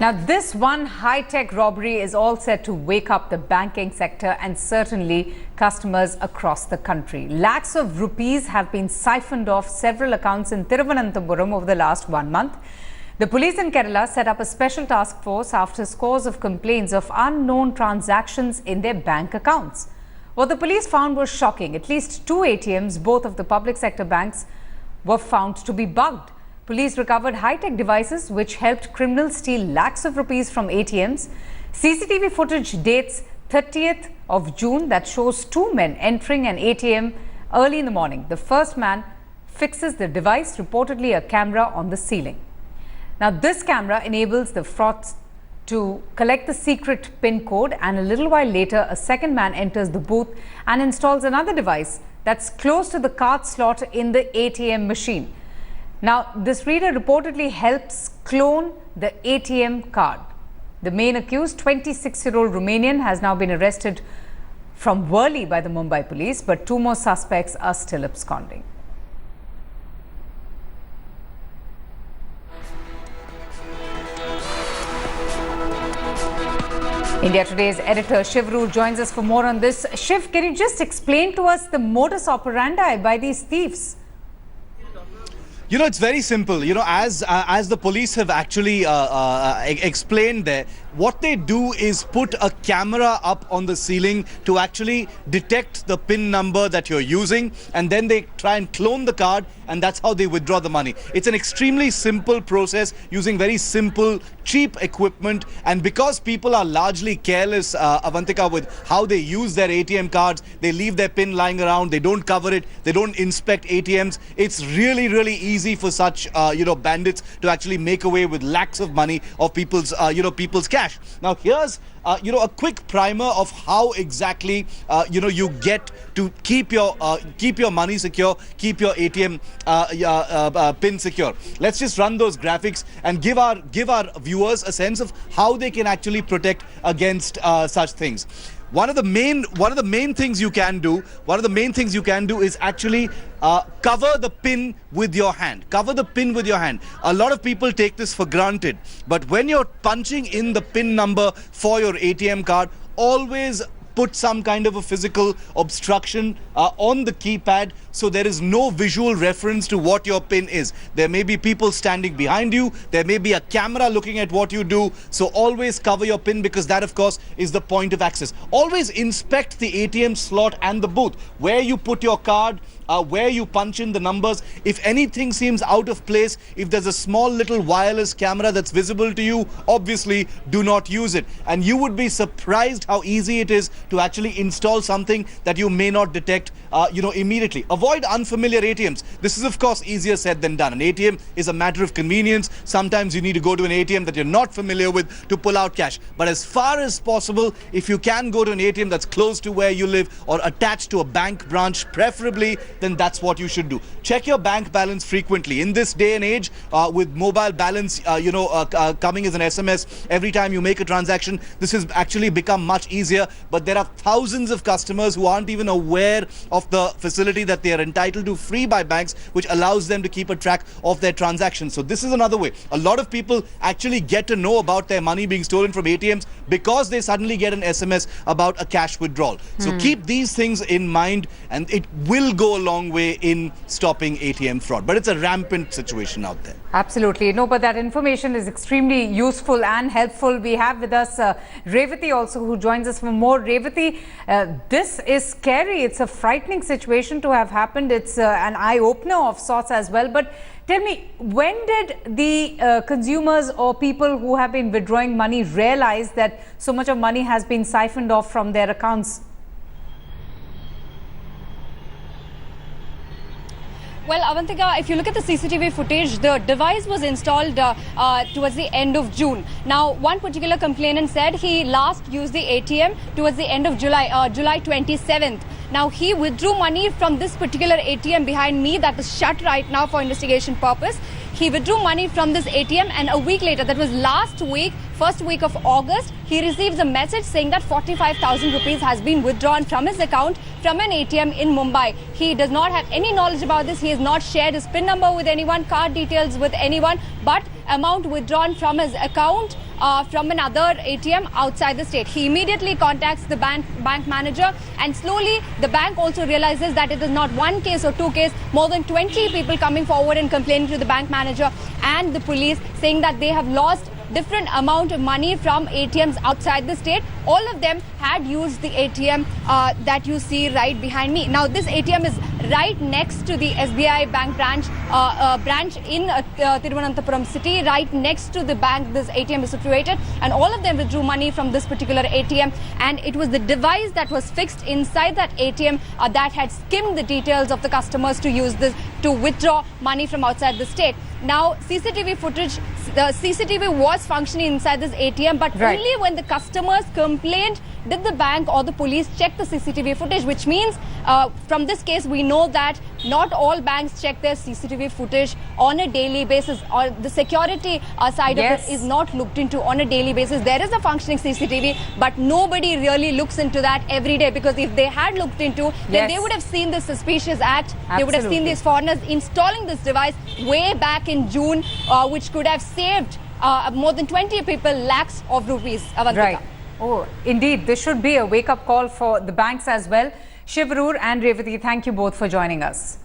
Now, this one high-tech robbery is all set to wake up the banking sector and certainly customers across the country. Lakhs of rupees have been siphoned off several accounts in Thiruvananthapuram over the last 1 month. The police in Kerala set up a special task force after scores of complaints of unknown transactions in their bank accounts. What the police found was shocking. At least 2 ATMs, both of the public sector banks, were found to be bugged. Police recovered high-tech devices which helped criminals steal lakhs of rupees from ATMs. CCTV footage dates 30th of June that shows 2 men entering an ATM early in the morning. The first man fixes the device, reportedly a camera on the ceiling. Now, this camera enables the frauds to collect the secret PIN code, and a little while later, a second man enters the booth and installs another device that's close to the card slot in the ATM machine. Now, this reader reportedly helps clone the ATM card. The main accused, 26-year-old Romanian, has now been arrested from Worli by the Mumbai police, but 2 more suspects are still absconding. India Today's editor Shiv Rule joins us for more on this. Shiv, can you just explain to us the modus operandi by these thieves? You know, it's very simple. You know, as the police have actually explained there, what they do is put a camera up on the ceiling to actually detect the PIN number that you're using, and then they try and clone the card, and that's how they withdraw the money. It's an extremely simple process using very simple, cheap equipment, and because people are largely careless, Avantika, with how they use their ATM cards, they leave their PIN lying around, they don't cover it, they don't inspect ATMs. It's really, really easy for such, bandits to actually make away with lakhs of money of people's, people's cash. Now, here's a quick primer of how exactly you get to keep your money secure, keep your ATM PIN secure. Let's just run those graphics and give our viewers a sense of how they can actually protect against such things. One of the main things you can do is actually cover the PIN with your hand. Cover the PIN with your hand. A lot of people take this for granted, but when you're punching in the PIN number for your ATM card, always put some kind of a physical obstruction on the keypad so there is no visual reference to what your PIN is. There may be people standing behind you, there may be a camera looking at what you do, so always cover your PIN, because that of course is the point of access. Always inspect the ATM slot and the booth, where you put your card, where you punch in the numbers. If anything seems out of place, if there's a small little wireless camera that's visible to you, obviously do not use it. And you would be surprised how easy it is to actually install something that you may not detect immediately. Avoid unfamiliar ATMs. This is of course easier said than done. An ATM is a matter of convenience. Sometimes you need to go to an ATM that you're not familiar with to pull out cash. But as far as possible, if you can go to an ATM that's close to where you live or attached to a bank branch preferably, then that's what you should do. Check your bank balance frequently. In this day and age, with mobile balance coming as an SMS every time you make a transaction, this has actually become much easier. But there are thousands of customers who aren't even aware of the facility that they are entitled to free by banks, which allows them to keep a track of their transactions. So this is another way. A lot of people actually get to know about their money being stolen from ATMs because they suddenly get an SMS about a cash withdrawal. So keep these things in mind, and it will go a long way in stopping ATM fraud. But it's a rampant situation out there. Absolutely. No, but that information is extremely useful and helpful. We have with us Revati also, who joins us for more. Revati, this is scary. It's a frightening situation to have happened. It's an eye-opener of sorts as well. But tell me, when did the consumers or people who have been withdrawing money realize that so much of money has been siphoned off from their accounts? Well, Avantika, if you look at the CCTV footage, the device was installed towards the end of June. Now, one particular complainant said he last used the ATM towards the end of July, July 27th. Now, he withdrew money from this particular ATM behind me that is shut right now for investigation purpose. He withdrew money from this ATM, and a week later, that was last week, first week of August, he receives a message saying that 45,000 rupees has been withdrawn from his account from an ATM in Mumbai. He does not have any knowledge about this. He has not shared his PIN number with anyone, card details with anyone. But amount withdrawn from his account from another ATM outside the state. He immediately contacts the bank manager, and slowly the bank also realizes that it is not one case or two cases, more than 20 people coming forward and complaining to the bank manager and the police, saying that they have lost different amount of money from ATMs outside the state. All of them had used the ATM that you see right behind me. Now this ATM is right next to the SBI bank branch in Thiruvananthapuram city. Right next to the bank this ATM is situated, and all of them withdrew money from this particular ATM, and it was the device that was fixed inside that ATM that had skimmed the details of the customers to use this to withdraw money from outside the state. Now CCTV footage, the CCTV was functioning inside this ATM, but only when the customers complained did the bank or the police check the CCTV footage, which means from this case we know that not all banks check their CCTV footage on a daily basis, or the security side of it is not looked into on a daily basis. There is a functioning CCTV, but nobody really looks into that every day, because if they had looked into, then they would have seen this suspicious act. They would have seen these foreigners installing this device way back in June, which could have saved more than 20 people lakhs of rupees. Avantika. Right. Oh, indeed. This should be a wake-up call for the banks as well. Shivarur and Revati, thank you both for joining us.